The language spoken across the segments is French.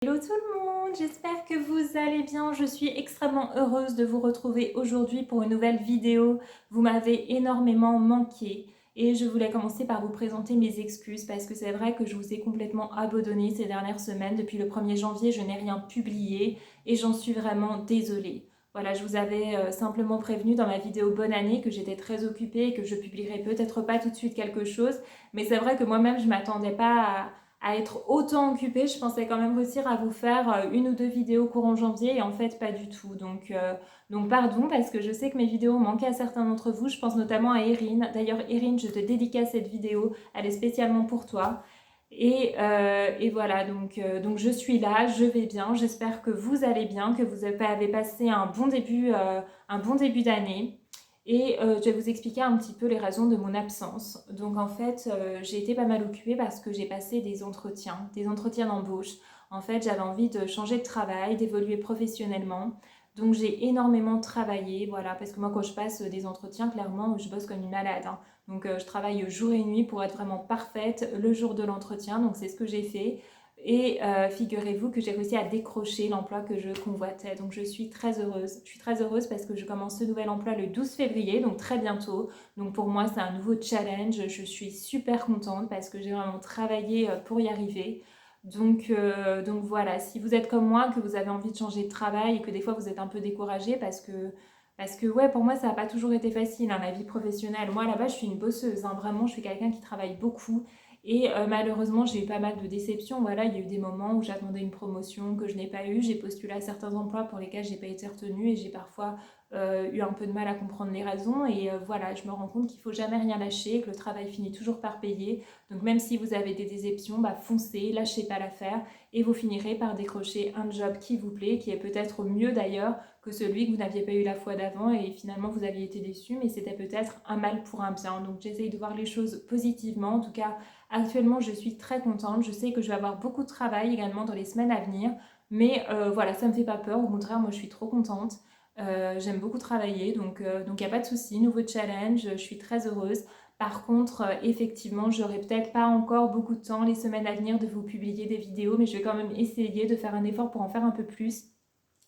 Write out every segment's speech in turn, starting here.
Hello tout le monde, j'espère que vous allez bien. Je suis extrêmement heureuse de vous retrouver aujourd'hui pour une nouvelle vidéo. Vous m'avez énormément manqué et je voulais commencer par vous présenter mes excuses parce que c'est vrai que je vous ai complètement abandonné ces dernières semaines. Depuis le 1er janvier, je n'ai rien publié et j'en suis vraiment désolée. Voilà, je vous avais simplement prévenu dans ma vidéo bonne année que j'étais très occupée et que je publierais peut-être pas tout de suite quelque chose. Mais c'est vrai que moi-même, je ne m'attendais pas à être autant occupée. Je pensais quand même réussir à vous faire une ou deux vidéos courant janvier et en fait pas du tout. Donc pardon parce que je sais que mes vidéos manquaient à certains d'entre vous. Je pense notamment à Erin. D'ailleurs Erin, je te dédicace cette vidéo. Elle est spécialement pour toi. Et voilà, donc je suis là, je vais bien. J'espère que vous allez bien, que vous avez passé un bon début d'année. Et je vais vous expliquer un petit peu les raisons de mon absence. Donc en fait, j'ai été pas mal occupée parce que j'ai passé des entretiens d'embauche. En fait, j'avais envie de changer de travail, d'évoluer professionnellement. Donc j'ai énormément travaillé, voilà, parce que moi quand je passe des entretiens, clairement, je bosse comme une malade, hein. Donc je travaille jour et nuit pour être vraiment parfaite le jour de l'entretien. Donc c'est ce que j'ai fait. Et figurez-vous que j'ai réussi à décrocher l'emploi que je convoitais. Donc je suis très heureuse. Je suis très heureuse parce que je commence ce nouvel emploi le 12 février, donc très bientôt. Donc pour moi, c'est un nouveau challenge. Je suis super contente parce que j'ai vraiment travaillé pour y arriver. Donc voilà, si vous êtes comme moi, que vous avez envie de changer de travail et que des fois vous êtes un peu découragé parce que ouais, pour moi, ça n'a pas toujours été facile, hein, la vie professionnelle. Moi, là-bas, je suis une bosseuse, hein, vraiment, je suis quelqu'un qui travaille beaucoup. Et malheureusement, j'ai eu pas mal de déceptions. Voilà, il y a eu des moments où j'attendais une promotion que je n'ai pas eue. J'ai postulé à certains emplois pour lesquels j'ai pas été retenue et j'ai parfois eu un peu de mal à comprendre les raisons. Et voilà, je me rends compte qu'il faut jamais rien lâcher, que le travail finit toujours par payer. Donc même si vous avez des déceptions, bah foncez, lâchez pas l'affaire et vous finirez par décrocher un job qui vous plaît, qui est peut-être mieux d'ailleurs que celui que vous n'aviez pas eu la fois d'avant et finalement vous aviez été déçu, mais c'était peut-être un mal pour un bien. Donc j'essaye de voir les choses positivement. En tout cas, actuellement, je suis très contente. Je sais que je vais avoir beaucoup de travail également dans les semaines à venir. Mais voilà, ça ne me fait pas peur. Au contraire, moi, je suis trop contente. J'aime beaucoup travailler. Donc il n'y a pas de souci. Nouveau challenge. Je suis très heureuse. Par contre, effectivement, j'aurai peut-être pas encore beaucoup de temps les semaines à venir de vous publier des vidéos. Mais je vais quand même essayer de faire un effort pour en faire un peu plus.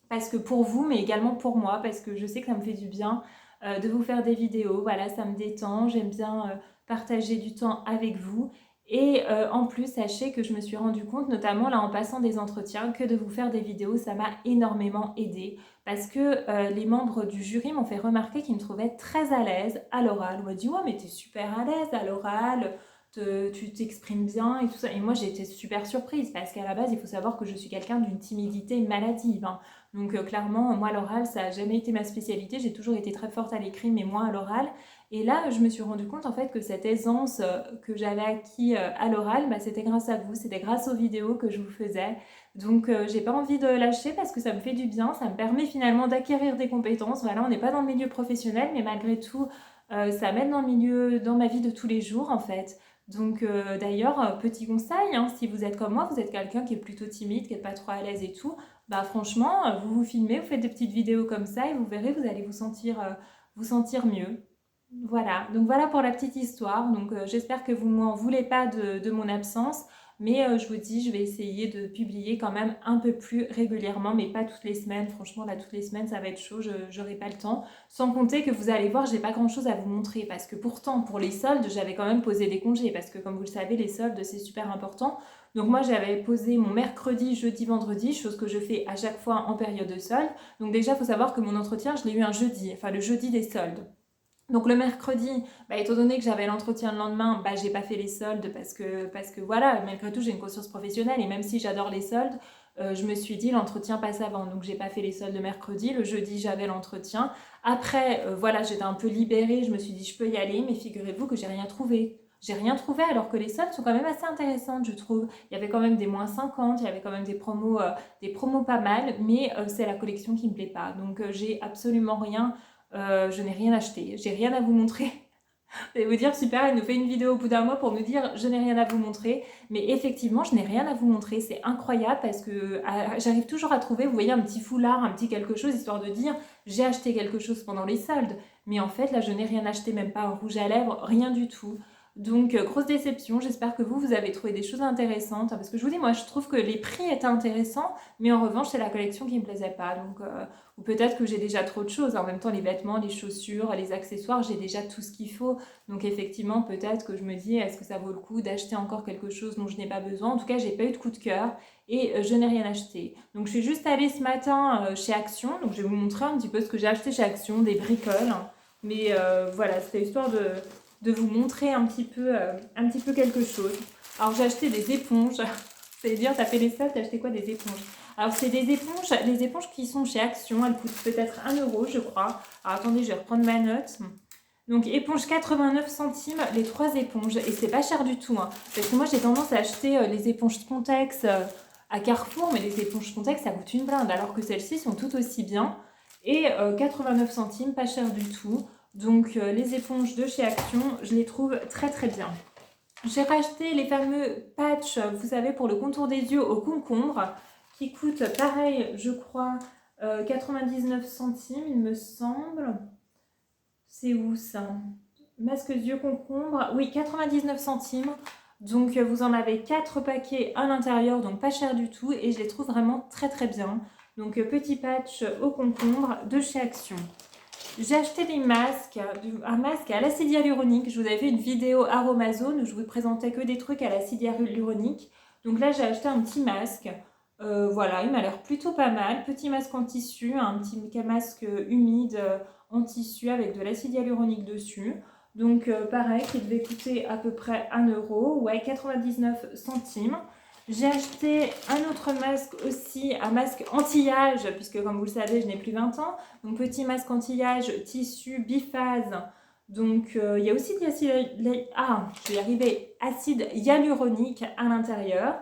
Parce que pour vous, mais également pour moi. Parce que je sais que ça me fait du bien de vous faire des vidéos. Voilà, ça me détend. J'aime bien partager du temps avec vous. Et en plus, sachez que je me suis rendu compte, notamment là en passant des entretiens, que de vous faire des vidéos, ça m'a énormément aidé. Parce que les membres du jury m'ont fait remarquer qu'ils me trouvaient très à l'aise à l'oral. On m'a dit, ouais, mais t'es super à l'aise à l'oral, tu t'exprimes bien et tout ça. Et moi, j'ai été super surprise parce qu'à la base, il faut savoir que je suis quelqu'un d'une timidité maladive, hein. Donc clairement, moi, l'oral, ça n'a jamais été ma spécialité. J'ai toujours été très forte à l'écrit, mais moins à l'oral. Et là, je me suis rendu compte en fait que cette aisance que j'avais acquis à l'oral, bah, c'était grâce à vous, c'était grâce aux vidéos que je vous faisais. Donc j'ai pas envie de lâcher parce que ça me fait du bien, ça me permet finalement d'acquérir des compétences. Voilà, on n'est pas dans le milieu professionnel, mais malgré tout, ça m'aide dans le milieu, dans ma vie de tous les jours en fait. Donc d'ailleurs, petit conseil, hein, si vous êtes comme moi, vous êtes quelqu'un qui est plutôt timide, qui n'est pas trop à l'aise et tout, bah franchement, vous vous filmez, vous faites des petites vidéos comme ça et vous verrez, vous allez vous sentir mieux. Voilà, donc voilà pour la petite histoire. Donc j'espère que vous ne m'en voulez pas de mon absence, mais je vous dis, je vais essayer de publier quand même un peu plus régulièrement, mais pas toutes les semaines. Franchement, là, toutes les semaines, ça va être chaud, je n'aurai pas le temps. Sans compter que vous allez voir, j'ai pas grand-chose à vous montrer, parce que pourtant, pour les soldes, j'avais quand même posé des congés, parce que comme vous le savez, les soldes, c'est super important. Donc moi, j'avais posé mon mercredi, jeudi, vendredi, chose que je fais à chaque fois en période de solde. Donc déjà, il faut savoir que mon entretien, je l'ai eu un jeudi, enfin le jeudi des soldes. Donc le mercredi, bah, étant donné que j'avais l'entretien le lendemain, bah, j'ai pas fait les soldes parce que voilà, malgré tout j'ai une conscience professionnelle et même si j'adore les soldes, je me suis dit l'entretien passe avant. Donc j'ai pas fait les soldes le mercredi, le jeudi j'avais l'entretien. Après, voilà, j'étais un peu libérée, je me suis dit je peux y aller, mais figurez-vous que j'ai rien trouvé. J'ai rien trouvé alors que les soldes sont quand même assez intéressantes, je trouve. Il y avait quand même des -50, il y avait quand même des promos pas mal, mais c'est la collection qui me plaît pas. Donc j'ai absolument rien, je n'ai rien acheté, j'ai rien à vous montrer. Vous allez vous dire, super, elle nous fait une vidéo au bout d'un mois pour nous dire, je n'ai rien à vous montrer. Mais effectivement, je n'ai rien à vous montrer. C'est incroyable parce que j'arrive toujours à trouver, vous voyez, un petit foulard, un petit quelque chose, histoire de dire, j'ai acheté quelque chose pendant les soldes. Mais en fait, là, je n'ai rien acheté, même pas un rouge à lèvres, rien du tout. Donc, grosse déception. J'espère que vous avez trouvé des choses intéressantes. Parce que je vous dis, moi, je trouve que les prix étaient intéressants. Mais en revanche, c'est la collection qui ne me plaisait pas. Donc, ou peut-être que j'ai déjà trop de choses. En même temps, les vêtements, les chaussures, les accessoires, j'ai déjà tout ce qu'il faut. Donc, effectivement, peut-être que je me dis, est-ce que ça vaut le coup d'acheter encore quelque chose dont je n'ai pas besoin? En tout cas, j'ai pas eu de coup de cœur et je n'ai rien acheté. Donc, je suis juste allée ce matin chez Action. Donc, je vais vous montrer un petit peu ce que j'ai acheté chez Action, des bricoles. Mais voilà, c'était histoire de vous montrer un petit peu quelque chose. Alors j'ai acheté des éponges. Vous allez dire, t'as fait les soldes, t'as acheté quoi des éponges? Alors c'est des éponges, les éponges qui sont chez Action, elles coûtent peut-être 1 € je crois. Alors attendez, je vais reprendre ma note. Donc éponge 89 centimes, les 3 éponges. Et c'est pas cher du tout. Hein, parce que moi j'ai tendance à acheter les éponges Spontex à Carrefour, mais les éponges Spontex ça coûte une blinde, alors que celles-ci sont tout aussi bien. Et 89 centimes, pas cher du tout. Donc les éponges de chez Action, je les trouve très très bien. J'ai racheté les fameux patchs, vous savez, pour le contour des yeux au concombre, qui coûtent pareil, je crois, 99 centimes, il me semble. C'est où ça? Masque yeux concombre, oui, 99 centimes. Donc vous en avez 4 paquets à l'intérieur, donc pas cher du tout, et je les trouve vraiment très très bien. Donc petit patch au concombre de chez Action. J'ai acheté des masques, un masque à l'acide hyaluronique. Je vous avais fait une vidéo Aromazone où je vous présentais que des trucs à l'acide hyaluronique. Donc là, j'ai acheté un petit masque. Voilà, il m'a l'air plutôt pas mal. Petit masque en tissu, un petit masque humide en tissu avec de l'acide hyaluronique dessus. Donc pareil, qui devait coûter à peu près 1 €, ouais, 99 centimes. J'ai acheté un autre masque aussi, un masque anti-âge, puisque comme vous le savez, je n'ai plus 20 ans. Donc petit masque anti-âge, tissu, biphase. Donc il y a aussi de l'acide, je vais y arriver, acide hyaluronique à l'intérieur.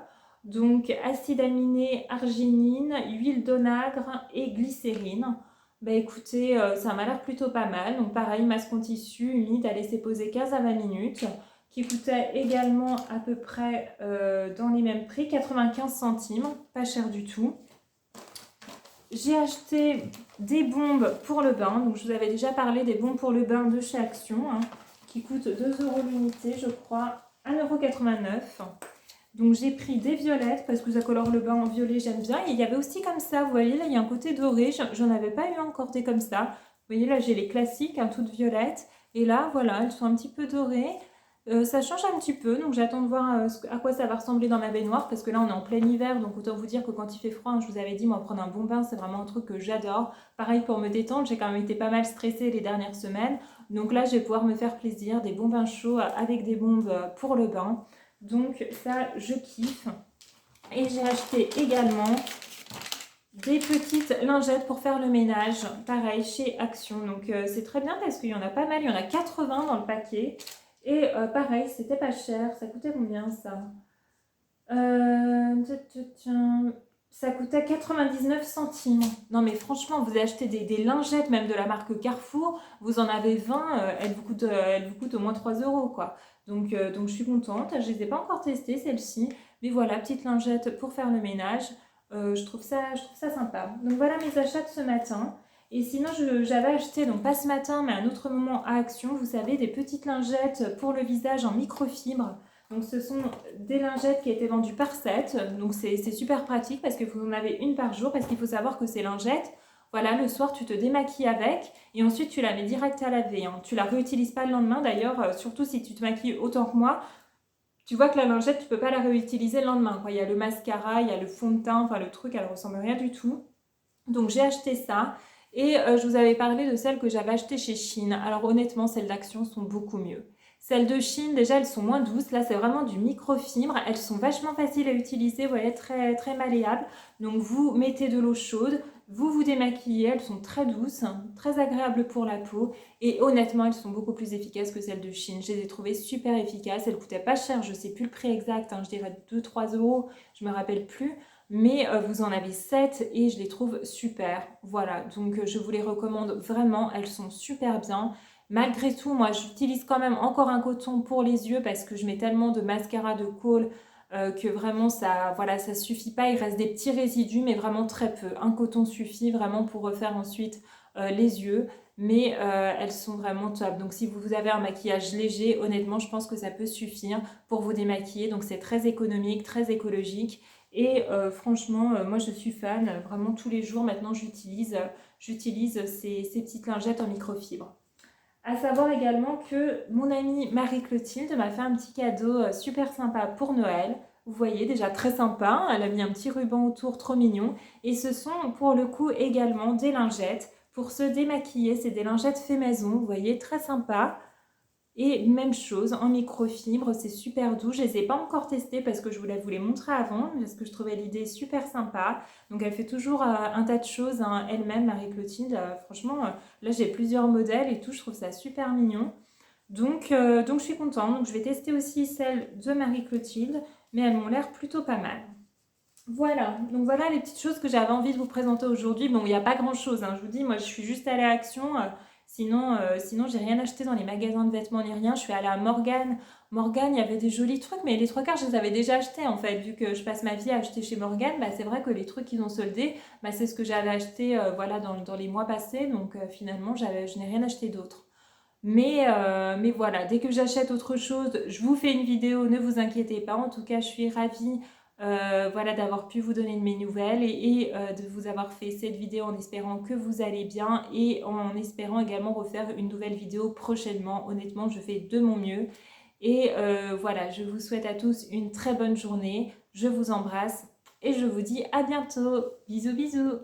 Donc acide aminé, arginine, huile d'onagre et glycérine. Bah écoutez, ça m'a l'air plutôt pas mal. Donc pareil, masque en tissu humide à laisser poser 15 à 20 minutes qui coûtait également à peu près dans les mêmes prix, 95 centimes, pas cher du tout. J'ai acheté des bombes pour le bain, donc je vous avais déjà parlé des bombes pour le bain de chez Action, hein, qui coûtent 2 € l'unité, je crois, 1,89 €. Donc j'ai pris des violettes parce que ça colore le bain en violet, j'aime bien. Et il y avait aussi comme ça, vous voyez, là il y a un côté doré, j'en avais pas eu encore des comme ça. Vous voyez, là j'ai les classiques, hein, toutes violettes. Et là, voilà, elles sont un petit peu dorées. Ça change un petit peu, donc j'attends de voir à quoi ça va ressembler dans ma baignoire, parce que là on est en plein hiver, donc autant vous dire que quand il fait froid, hein, je vous avais dit, moi prendre un bon bain, c'est vraiment un truc que j'adore. Pareil pour me détendre, j'ai quand même été pas mal stressée les dernières semaines, donc là je vais pouvoir me faire plaisir, des bons bains chauds avec des bombes pour le bain. Donc ça, je kiffe. Et j'ai acheté également des petites lingettes pour faire le ménage, pareil, chez Action. Donc c'est très bien parce qu'il y en a pas mal, il y en a 80 dans le paquet. Et pareil, c'était pas cher. Ça coûtait combien ça? Ça coûtait 99 centimes. Non mais franchement, vous achetez des lingettes même de la marque Carrefour, vous en avez 20, elles vous coûtent au moins 3 € quoi. Donc je suis contente. Je les ai pas encore testées celles-ci. Mais voilà, petite lingette pour faire le ménage. Je trouve ça sympa. Donc voilà mes achats de ce matin. Et sinon, j'avais acheté, donc pas ce matin, mais à un autre moment à Action, vous savez, des petites lingettes pour le visage en microfibre. Donc ce sont des lingettes qui étaient vendues par set. Donc c'est super pratique parce que vous en avez une par jour. Parce qu'il faut savoir que ces lingettes, voilà, le soir, tu te démaquilles avec et ensuite tu la mets direct à laver. Hein. Tu la réutilises pas le lendemain. D'ailleurs, surtout si tu te maquilles autant que moi, tu vois que la lingette, tu peux pas la réutiliser le lendemain. Quoi. Il y a le mascara, il y a le fond de teint, enfin le truc, elle ressemble à rien du tout. Donc j'ai acheté ça. Et je vous avais parlé de celles que j'avais achetées chez Shein. Alors honnêtement, celles d'Action sont beaucoup mieux. Celles de Shein, déjà, elles sont moins douces. Là, c'est vraiment du microfibre. Elles sont vachement faciles à utiliser, vous voyez, très, très malléables. Donc vous mettez de l'eau chaude, vous vous démaquillez. Elles sont très douces, très agréables pour la peau. Et honnêtement, elles sont beaucoup plus efficaces que celles de Shein. Je les ai trouvées super efficaces. Elles coûtaient pas cher, je sais plus le prix exact. Hein, je dirais 2-3 €, je me rappelle plus. Mais vous en avez 7 et je les trouve super. Voilà, donc je vous les recommande vraiment, elles sont super bien. Malgré tout, moi j'utilise quand même encore un coton pour les yeux parce que je mets tellement de mascara de col que vraiment ça, voilà, ça suffit pas. Il reste des petits résidus, mais vraiment très peu. Un coton suffit vraiment pour refaire ensuite les yeux. mais elles sont vraiment top. Donc si vous avez un maquillage léger, honnêtement, je pense que ça peut suffire pour vous démaquiller. Donc c'est très économique, très écologique. Et franchement, moi je suis fan. Vraiment tous les jours maintenant j'utilise ces petites lingettes en microfibre. À savoir également que mon amie Marie-Clotilde m'a fait un petit cadeau super sympa pour Noël. Vous voyez, déjà très sympa, elle a mis un petit ruban autour, trop mignon. Et ce sont pour le coup également des lingettes pour se démaquiller. C'est des lingettes fait maison, vous voyez, très sympa. Et même chose, en microfibre, c'est super doux. Je ne les ai pas encore testées parce que je voulais vous les montrer avant, parce que je trouvais l'idée super sympa. Donc elle fait toujours un tas de choses hein, elle-même, Marie-Clotilde. Franchement, là j'ai plusieurs modèles et tout, je trouve ça super mignon. Donc je suis contente. Donc je vais tester aussi celles de Marie-Clotilde, mais elles m'ont l'air plutôt pas mal. Voilà, donc voilà les petites choses que j'avais envie de vous présenter aujourd'hui. Bon, il n'y a pas grand-chose, hein. Je vous dis, moi je suis juste allée à Action. Sinon j'ai rien acheté dans les magasins de vêtements ni rien. Je suis allée à Morgane. Morgane, il y avait des jolis trucs, mais les trois quarts, je les avais déjà achetés en fait. Vu que je passe ma vie à acheter chez Morgane, bah, c'est vrai que les trucs qu'ils ont soldés, bah, c'est ce que j'avais acheté voilà, dans les mois passés. Donc finalement, je n'ai rien acheté d'autre. Mais voilà, dès que j'achète autre chose, je vous fais une vidéo, ne vous inquiétez pas. En tout cas, je suis ravie voilà, d'avoir pu vous donner de mes nouvelles et de vous avoir fait cette vidéo en espérant que vous allez bien et en espérant également refaire une nouvelle vidéo prochainement. Honnêtement, je fais de mon mieux. Et voilà, je vous souhaite à tous une très bonne journée. Je vous embrasse et je vous dis à bientôt. Bisous, bisous.